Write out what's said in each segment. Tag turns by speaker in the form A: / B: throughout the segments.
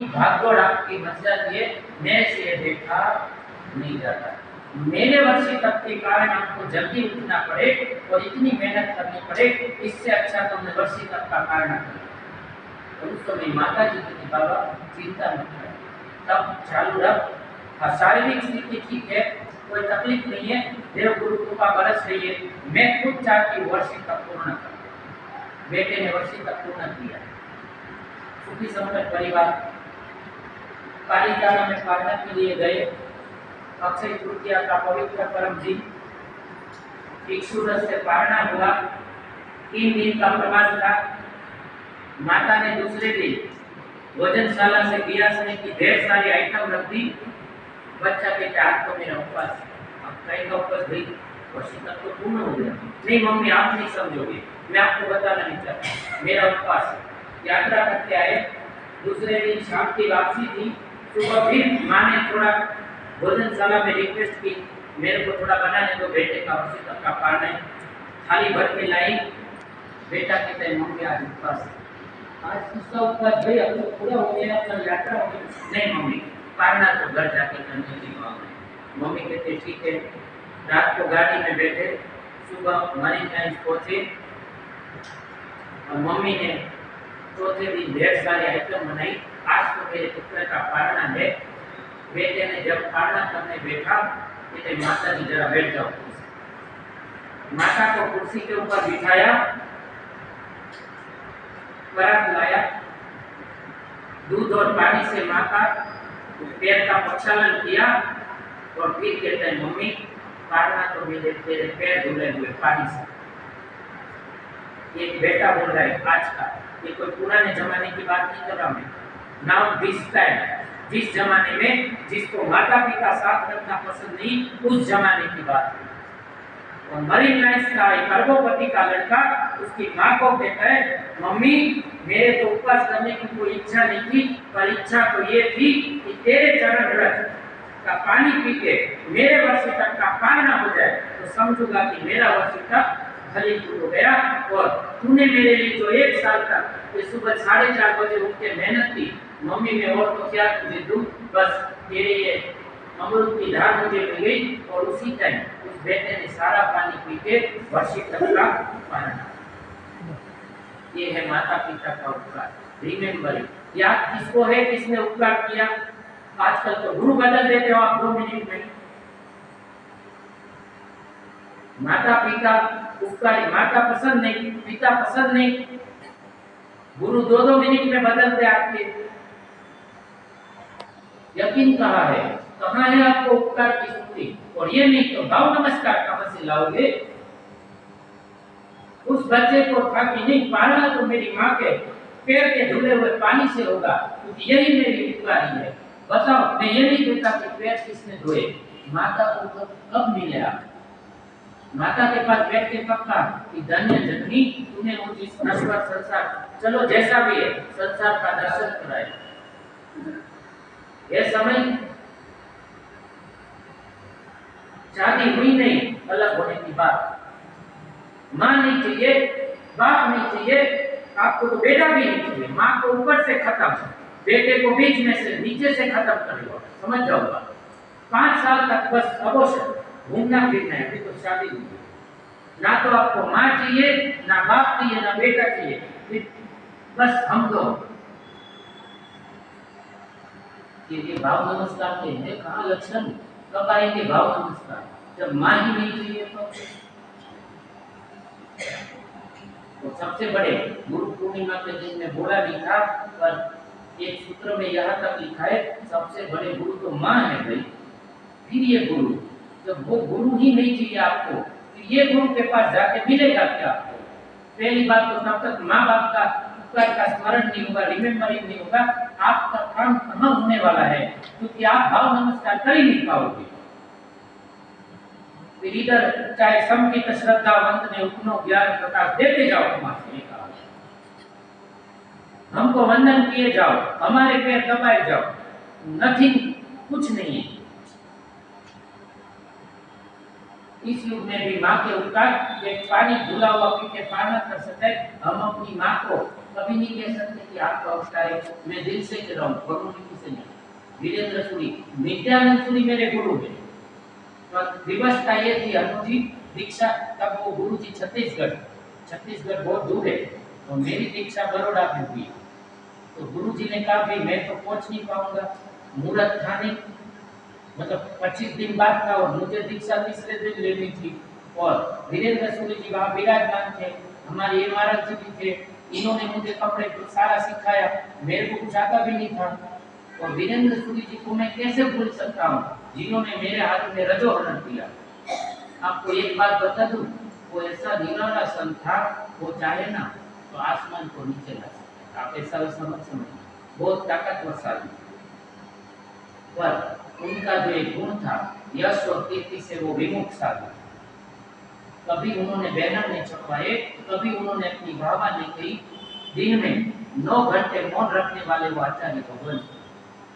A: भागदौड़ आपकी मच जाती है, मेरे से ये देखा नहीं जाता। मेरे वर्षी तक के कारण आपको जल्दी उठना पड़े और इतनी मेहनत करनी पड़े, इससे अच्छा तुमने वर्षी तक का कारण कर। उस समय माता जी की बाबा चिंता मत करें, तब चालू रख। हाँ, शारीरिक स्थिति ठीक है, कोई तकलीफ नहीं है, देव गुरु कृपा बरस रही है। मैं खुद चाहती हूँ वर्षी तक पूर्ण कर। बेटे ने वर्षी तक पूर्ण किया। सुखी संपन्न परिवार कालिका में पालना के लिए गए। अक्षय तृतीया का पवित्र परम दिन, सूरज से पारना हुआ। 3 दिन का प्रवास था। माता ने दूसरे दिन भोजनशाला से गिरासने की ढेर सारी आइटम रख दी। बच्चा कहते आज तो मेरा उपवास, अब कहेगा उपवास भाई वर्षी तक तो पूर्ण हो गया। नहीं मम्मी आप नहीं समझोगे, मैं आपको बताना नहीं चाहता, मेरा उपवास। यात्रा करके आए। दूसरे दिन शाम की वापसी थी। सुबह फिर माँ ने थोड़ा भोजनशाला में रिक्वेस्ट की, मेरे को थोड़ा बनाने दो, बेटे का वर्षी तक का पारण है। थाली भर के लाई। बेटा कहते हैं मम्मी आज उपवास, आज किसका उपवास भाई, अब तो पूरा हो गया, कल यात्रा हो गई। नहीं मम्मी पारना तो घर जाके करने की बात है। मम्मी कहते ठीक है। रात को गाड़ी में बैठे, सुबह मरीन लाइन पहुंचे और मम्मी ने चौथे दिन ढेर सारी आइटम बनाई। आज तो मेरे पुत्र का पारना है। बेटे ने जब पारना करने बैठा, कहते माता जी जरा बैठ जाओ। माता को कुर्सी के ऊपर बिठाया, परात लाया, दूध और पानी से माता पैर का प्रक्षालन किया और फिर कहते हैं मम्मी पारना तो मेरे तेरे पैर धुले हुए पानी से। एक बेटा बोल रहा है आज का, ये कोई पुराने जमाने की बात नहीं कर रहा मैं। नाउ दिस टाइम, जिस जमाने में जिसको माता पिता साथ रखना पसंद नहीं, उस जमाने की बात है। और मरीन लाइन्स का एक अरबोपति का लड़का उसकी माँ को कहता है मम्मी मेरे तो उपवास करने की कोई इच्छा नहीं थी, पर इच्छा तो ये थी कि तेरे चरण रज का पानी पी के मेरे वर्ष तक का पारना हो जाए, तो समझूंगा कि मेरा वर्ष तक फलीभूत हो गया। और तूने मेरे लिए जो 1 साल तक ये सुबह 4:30 बजे उठ के मेहनत की, मम्मी मैं और तो क्या तुझे दूं, बस तेरे ये अमृत की धार मुझे मिल गई। और उसी टाइम उस बेटे ने सारा पानी पी के वर्षी तक का पारना। ये है माता पिता का उपकार। रिमेम्बर, याद किसको है, किसने उपकार किया। आजकल तो गुरु बदल देते हो आप 2 मिनट में। माता पिता उपकारी, माता पसंद नहीं, पिता पसंद नहीं, गुरु 2-2 मिनट में बदलते आपके। यकीन कहाँ है, कहाँ है आपको उपकार की स्मृति। और ये नहीं तो भाव नमस्कार कहाँ से लाओगे। उस बच्चे को था कि नहीं पालना तो मेरी माँ के पैर के धुले हुए पानी से होगा, क्योंकि यही मेरी उपकारी है। बताओ, मैं ये नहीं कहता कि पैर किसने धोए, माता को तो कब मिले आप। माता के पास बैठ के पक्का कि धन्य जननी तूने मुझे इस नश्वर संसार, चलो जैसा भी है, संसार का दर्शन कराए। ये समय शादी हुई नहीं, अलग होने की बात। माँ नहीं चाहिए, बाप नहीं चाहिए, आपको तो बेटा भी नहीं चाहिए। माँ को ऊपर से खत्म, बेटे को बीच में से नीचे से खत्म कर लो, समझ जाओगा। 5 साल तक बस अबोशन, घूमना फिरना है, अभी तो शादी नहीं। ना तो आपको माँ चाहिए, ना बाप चाहिए, ना बेटा चाहिए, बस हम दो। ये भाव नमस्कार के हैं कहाँ लक्षण, कब आएंगे भाव नमस्कार, जब माँ ही नहीं चाहिए तो सबसे बड़े गुरु पूर्णिमा के दिन में बोला नहीं था, पर एक सूत्र में यहाँ तक लिखा है सबसे बड़े गुरु तो माँ है भाई। फिर ये गुरु, जब वो गुरु ही नहीं चाहिए आपको, फिर ये गुरु के पास जाके मिलेगा क्या आपको। पहली बात तो तब तक माँ बाप का उपकार का स्मरण नहीं होगा, रिमेम्बरिंग नहीं होगा, आपका काम कहाँ होने वाला है, क्योंकि आप भाव नमस्कार कर ही नहीं पाओगे। फिर इधर चाहे समकित श्रद्धावंत ने उपनो ज्ञान प्रकाश देते जाओ, तुम्हारे हमको वंदन किए जाओ, हमारे पैर दबाए जाओ, नथिंग, कुछ नहीं है। इस युग में भी माँ के उपकार, एक पानी धुला हुआ पी के पाना कर सकते, हम अपनी माँ को कभी नहीं कह सकते कि आपका अवतार है। मैं दिल से कह रहा हूँ, गुरु जी से नहीं। वीरेंद्र सूरी, नित्यानंद सूरी मेरे गुरु है। तो विवशता ये थी, अनुजी दीक्षा, तब वो गुरु जी छत्तीसगढ़ बहुत दूर है, तो मेरी दीक्षा बड़ौदा में हुई। तो गुरु जी ने कहा भाई मैं तो पहुंच नहीं पाऊंगा, मुहूर्त था नहीं, मतलब 25 दिन बाद था और मुझे दीक्षा तीसरे दिन लेनी थी। और वीरेंद्र सूरी जी वहां विराजमान थे, हमारे ये महाराज जी भी थे, इन्होंने मुझे कपड़े सारा सिखाया, मेरे को कुछ आता भी नहीं था। और वीरेंद्र सूरी जी को मैं कैसे भूल सकता हूँ, जिन्होंने मेरे हाथ में रजो हरण किया। आपको एक बात बता दूं, वो ऐसा निराला संत था, वो चाहे ना तो आसमान को नीचे ला सकता। आप ऐसा समझ बहुत ताकतवर साधु। पर उनका जो एक गुण था, यश और कीर्ति से वो विमुख साधु। कभी उन्होंने बैनर नहीं छपवाए, कभी उन्होंने अपनी वाहवा नहीं कही। दिन में 9 घंटे मौन रखने वाले वो आचार्य भगवान।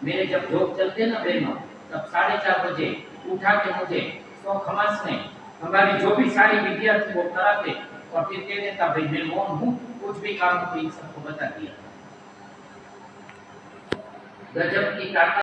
A: मेरे जब जोक चलते ना बहनों, तब 4:30 बजे उठा के मुझे 100 खमास में हमारी जो भी सारी विद्या थी वो कराते और फिर कह देता भाई मैं मौन हूँ, कुछ भी काम को इन सबको बता दिया। गजब की ताकत।